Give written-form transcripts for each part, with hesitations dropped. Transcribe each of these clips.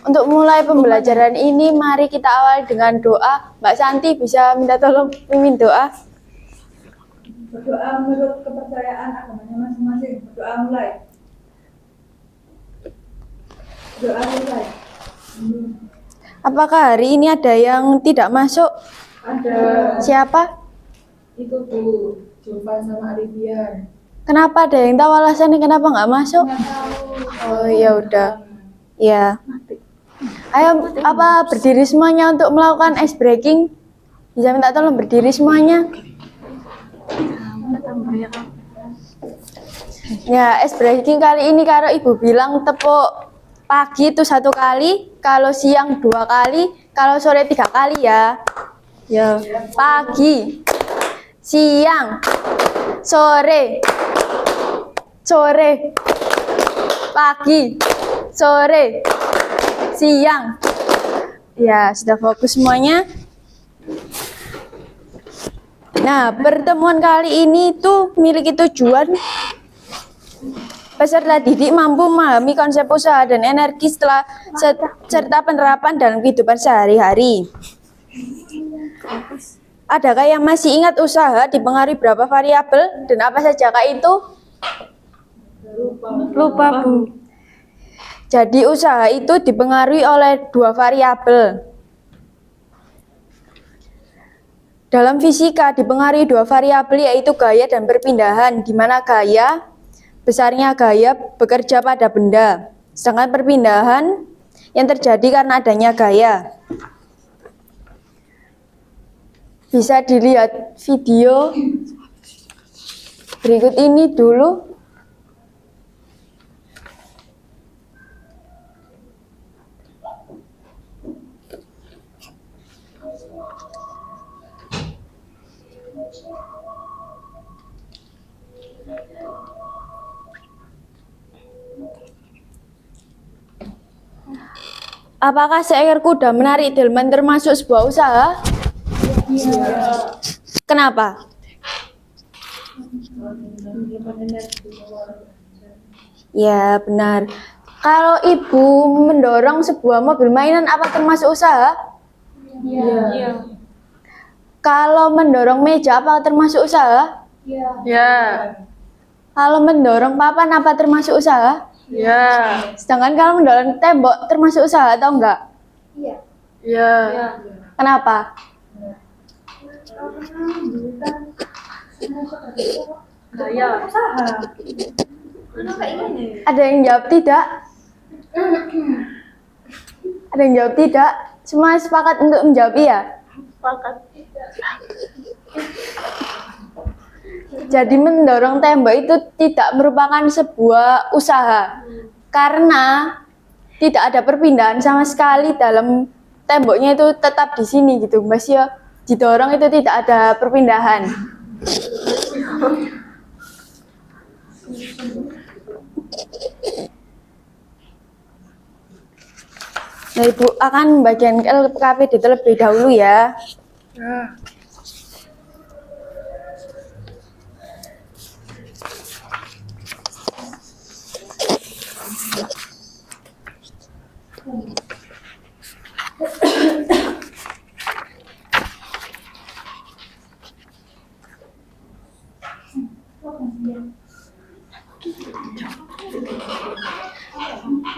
Untuk mulai pembelajaran ini, mari kita awali dengan doa. Mbak Santi bisa minta tolong mimpin doa. Berdoa menurut kepercayaan agamanya masing-masing. Berdoa mulai. Doa mulai. Apakah hari ini ada yang tidak masuk? Ada. Siapa? Itu Bu, Julfa sama Alibian. Kenapa ada yang tahu alasannya kenapa nggak masuk? Oh ya udah. Ya. Ayo, apa berdiri semuanya untuk melakukan ice breaking? Bisa minta tolong berdiri semuanya. Ya, ice breaking kali ini kalau Ibu bilang tepuk pagi itu 1 kali, kalau siang 2 kali, kalau sore 3 kali ya. Ya, pagi, siang, sore, pagi, sore, siang. Ya, sudah fokus semuanya. Nah, pertemuan kali ini tuh memiliki tujuan peserta didik mampu memahami konsep usaha dan energi serta penerapan dalam kehidupan sehari-hari. Adakah yang masih ingat usaha dipengaruhi berapa variabel dan apa saja Kak itu? Lupa Bu. Jadi usaha itu dipengaruhi oleh 2 variabel. Dalam fisika dipengaruhi 2 variabel yaitu gaya dan perpindahan, di mana besarnya gaya bekerja pada benda, sedangkan perpindahan yang terjadi karena adanya gaya. Bisa dilihat video berikut ini dulu. Apakah seekor kuda menarik delman termasuk sebuah usaha? Iya. Kenapa? Ya, benar. Kalau Ibu mendorong sebuah mobil mainan, apa termasuk usaha? Iya. Kalau mendorong meja, apa termasuk usaha? Iya. Kalau mendorong papan, apa termasuk usaha? Iya. Sedangkan kalau mendorong tembok, termasuk usaha atau enggak? Iya. Kenapa? Gaya. Ada yang jawab tidak? Ada yang jawab tidak? Semua sepakat untuk menjawab iya? Sepakat. Jadi mendorong tembok itu tidak merupakan sebuah usaha karena tidak ada perpindahan sama sekali dalam temboknya, itu tetap di sini gitu Mas ya. Didorong itu tidak ada perpindahan. Nah, Ibu akan bagian LKPD terlebih dahulu ya.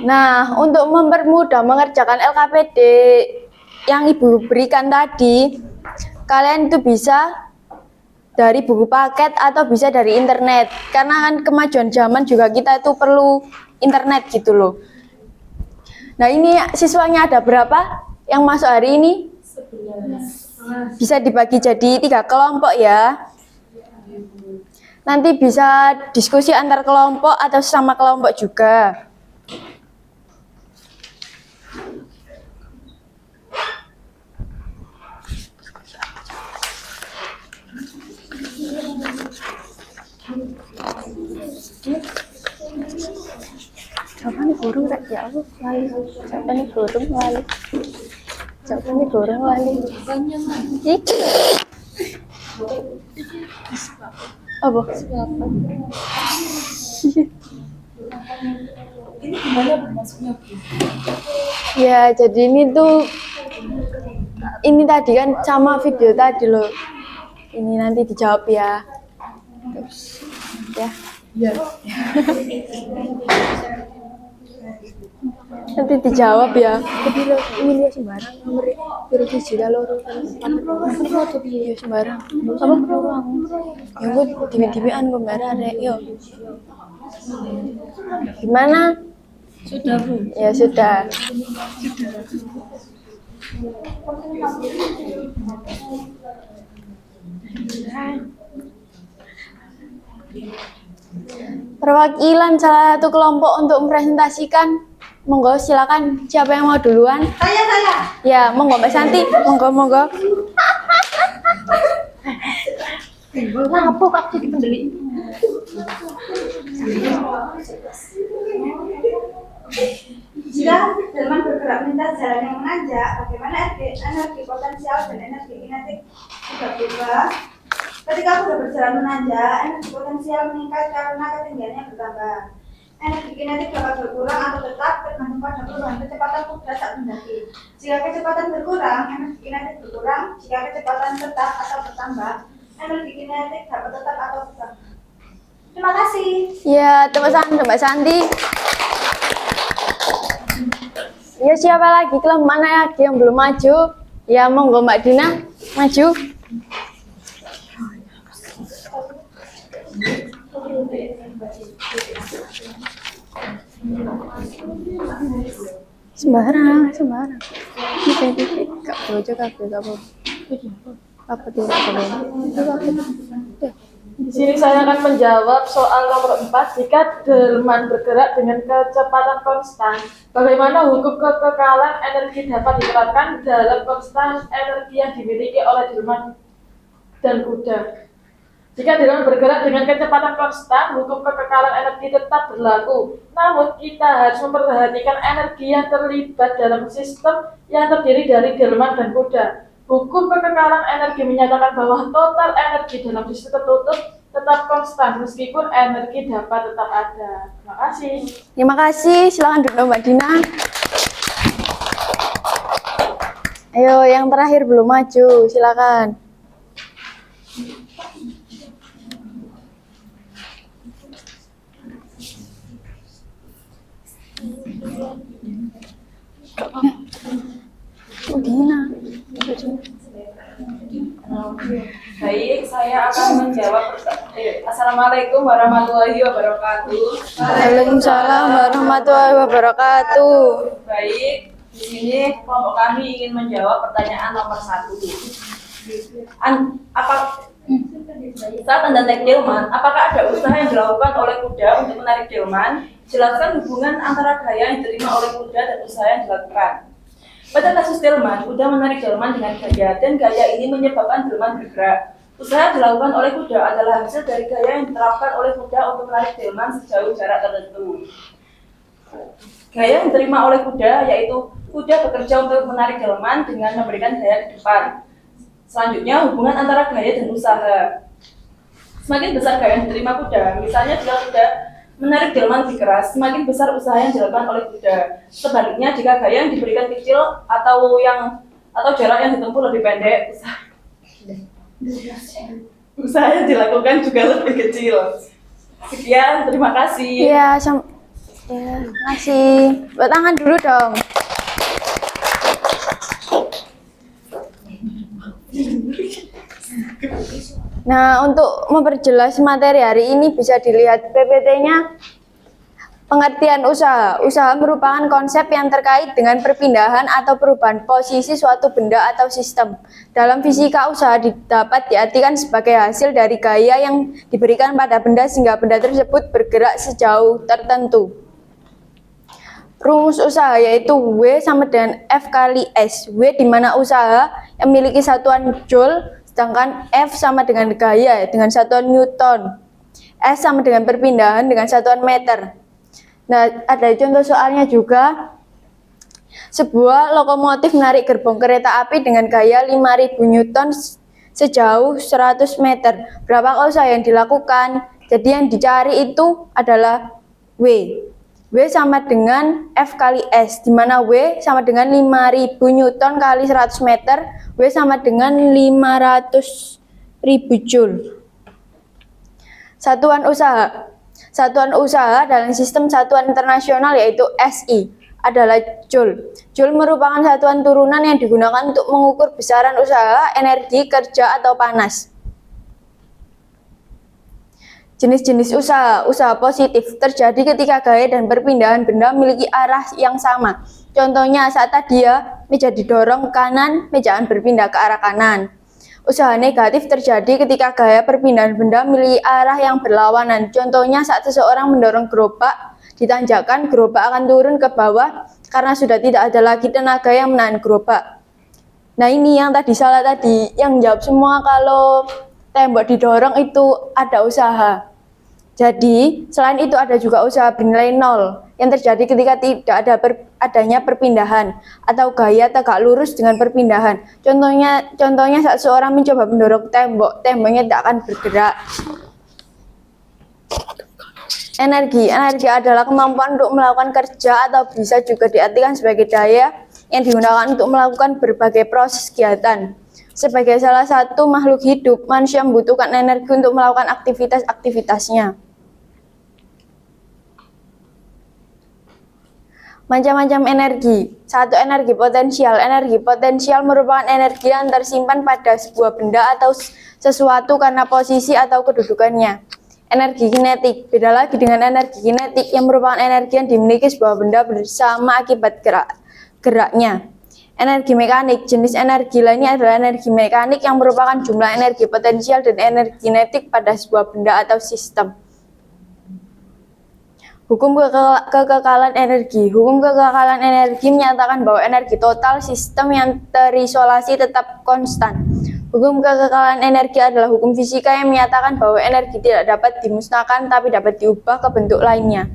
Nah, untuk mempermudah mengerjakan LKPD yang Ibu berikan tadi, kalian itu bisa dari buku paket atau bisa dari internet. Karena kan kemajuan zaman juga kita itu perlu internet gitu loh. Nah, ini siswanya ada berapa yang masuk hari ini? 11. Bisa dibagi jadi 3 kelompok ya. Nanti bisa diskusi antar kelompok atau sama kelompok juga. Jawabannya burung rek ya aku lali. Jawabannya burung lali. Jawabannya burung lali. Iki. Apa? Ini gimana Bu maksudnya Bu? Ya, jadi ini tadi kan sama video tadi loh. Ini nanti dijawab ya. Terus, ya. Iya. Nanti dijawab ya. Tapi lo ini dia sembarang nomor biru siji loro ya sembarang. Apa? Ya gue tiba-tibaan pembarang arek yo. Gimana? Sudah Bu. Ya sudah. Perwakilan salah satu kelompok untuk mempresentasikan. Monggo silakan, siapa yang mau duluan? Saya. Ya, monggo Mbak Santi. Monggo. Apa kak jadi pendeli? Jika delman bergerak melintas jalan yang menanjak, bagaimana energi potensial dan energi kinetik sudah berubah? Ketika sudah berjalan menanjak, energi potensial meningkat karena ketinggiannya bertambah. Energi kinetik dapat berkurang atau tetap tergantung pada perubahan kecepatan kuda saat mendaki. Jika kecepatan berkurang, energi kinetik berkurang. Jika kecepatan tetap atau bertambah, energi kinetik dapat tetap atau bertambah. Terima kasih. Ya, tepuk tangan untuk Mbak Santi. Ya, siapa lagi? Kelompok mana lagi yang belum maju? Ya, monggo Mbak Dina maju. Sembarang. Titik. Gak bojo kabeh gak apa. Apa tidak apa. Di sini saya akan menjawab soal nomor 4. Jika delman bergerak dengan kecepatan konstan, bagaimana hukum kekekalan energi dapat diterapkan dalam konstan energi yang dimiliki oleh delman dan kuda? Jika delman bergerak dengan kecepatan konstan, hukum kekekalan energi tetap berlaku. Namun, kita harus memperhatikan energi yang terlibat dalam sistem yang terdiri dari delman dan kuda. Hukum kekekalan energi menyatakan bahwa total energi dalam sistem tertutup tetap konstan meskipun energi dapat tetap ada. Terima kasih. Terima kasih. Silakan duduk Mbak Dina. Ayo, yang terakhir belum maju. Silakan. Dina. Baik, saya akan menjawab. Assalamualaikum warahmatullahi wabarakatuh. Waalaikumsalam warahmatullahi wabarakatuh. Baik, di sini kelompok kami ingin menjawab pertanyaan nomor 1. Saat Anda naik delman, apakah ada usaha yang dilakukan oleh kuda untuk menarik delman? Jelaskan hubungan antara gaya yang diterima oleh kuda dan usaha yang dilakukan. Pada kasus delman, kuda menarik delman dengan gaya, dan gaya ini menyebabkan delman bergerak. Usaha dilakukan oleh kuda adalah hasil dari gaya yang diterapkan oleh kuda untuk menarik delman sejauh jarak tertentu. Gaya yang diterima oleh kuda yaitu kuda bekerja untuk menarik delman dengan memberikan gaya di depan. Selanjutnya, hubungan antara gaya dan usaha. Semakin besar gaya yang diterima kuda, misalnya jika kuda menarik delman lebih keras, semakin besar usaha yang dilakukan oleh kuda. Sebaliknya, jika gaya yang diberikan kecil atau jarak yang ditempuh lebih pendek, usaha yang dilakukan juga lebih kecil. Sekian, terima kasih. Ya, terima kasih. Buat tangan dulu dong. Nah, untuk memperjelas materi hari ini bisa dilihat PPT-nya. Pengertian usaha. Usaha merupakan konsep yang terkait dengan perpindahan atau perubahan posisi suatu benda atau sistem. Dalam fisika, usaha dapat diartikan sebagai hasil dari gaya yang diberikan pada benda sehingga benda tersebut bergerak sejauh tertentu. Rumus usaha yaitu W sama dengan F kali S. W di mana usaha yang memiliki satuan Joule, sedangkan F sama dengan gaya dengan satuan Newton. S sama dengan perpindahan dengan satuan meter. Nah, ada contoh soalnya juga. Sebuah lokomotif menarik gerbong kereta api dengan gaya 5000 Newton sejauh 100 meter. Berapa usaha yang dilakukan? Jadi yang dicari itu adalah W. W sama dengan F kali S, di mana W sama dengan 5.000 Newton kali 100 meter, W sama dengan 500.000 Joule. Satuan usaha. Satuan usaha dalam sistem satuan internasional yaitu SI adalah Joule. Joule merupakan satuan turunan yang digunakan untuk mengukur besaran usaha, energi, kerja, atau panas. Jenis-jenis usaha. Usaha positif terjadi ketika gaya dan perpindahan benda memiliki arah yang sama. Contohnya saat tadi ya, meja didorong ke kanan, meja akan berpindah ke arah kanan. Usaha negatif terjadi ketika gaya perpindahan benda memiliki arah yang berlawanan. Contohnya saat seseorang mendorong gerobak, ditanjakan, gerobak akan turun ke bawah karena sudah tidak ada lagi tenaga yang menahan gerobak. Nah ini yang tadi salah tadi, yang jawab semua kalau tembok didorong itu ada usaha. Jadi, selain itu ada juga usaha bernilai nol yang terjadi ketika tidak ada adanya perpindahan atau gaya tegak lurus dengan perpindahan. Contohnya saat seorang mencoba mendorong tembok, temboknya tidak akan bergerak. Energi adalah kemampuan untuk melakukan kerja atau bisa juga diartikan sebagai daya yang digunakan untuk melakukan berbagai proses kegiatan. Sebagai salah satu makhluk hidup, manusia membutuhkan energi untuk melakukan aktivitas-aktivitasnya. Macam-macam energi. 1. Energi potensial. Energi potensial merupakan energi yang tersimpan pada sebuah benda atau sesuatu karena posisi atau kedudukannya. Energi kinetik. Beda lagi dengan energi kinetik yang merupakan energi yang dimiliki sebuah benda bersama akibat geraknya. Energi mekanik. Jenis energi lainnya adalah energi mekanik yang merupakan jumlah energi potensial dan energi kinetik pada sebuah benda atau sistem. Hukum kekekalan energi. Hukum kekekalan energi menyatakan bahwa energi total sistem yang terisolasi tetap konstan. Hukum kekekalan energi adalah hukum fisika yang menyatakan bahwa energi tidak dapat dimusnahkan tapi dapat diubah ke bentuk lainnya.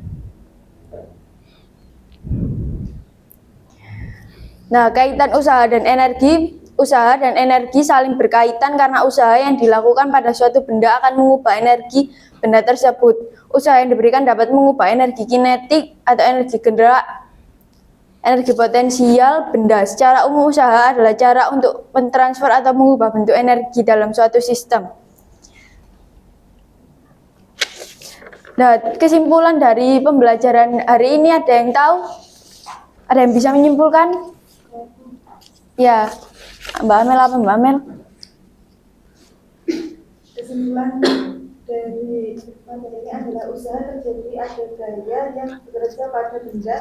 Nah, kaitan usaha dan energi. Usaha dan energi saling berkaitan karena usaha yang dilakukan pada suatu benda akan mengubah energi benda tersebut. Usaha yang diberikan dapat mengubah energi kinetik atau energi gerak, energi potensial benda. Secara umum, usaha adalah cara untuk mentransfer atau mengubah bentuk energi dalam suatu sistem. Nah, kesimpulan dari pembelajaran hari ini ada yang tahu? Ada yang bisa menyimpulkan? Ya, Mbak Amel apa Mbak Amel? Kesimpulan dari materi ini adalah usaha terjadi ada gaya yang bekerja pada benda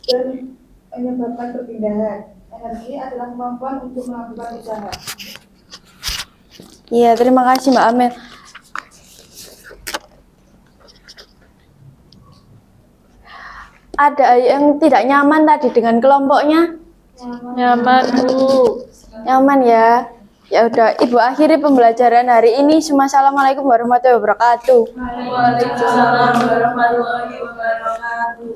dan menyebabkan perpindahan. Energi adalah kemampuan untuk melakukan usaha. Iya, terima kasih Mbak Amel. Ada yang tidak nyaman tadi dengan kelompoknya? Nyaman, Bu. Nyaman ya. Ya udah, Ibu akhiri pembelajaran hari ini. Assalamualaikum warahmatullahi wabarakatuh. Waalaikumsalam warahmatullahi wabarakatuh.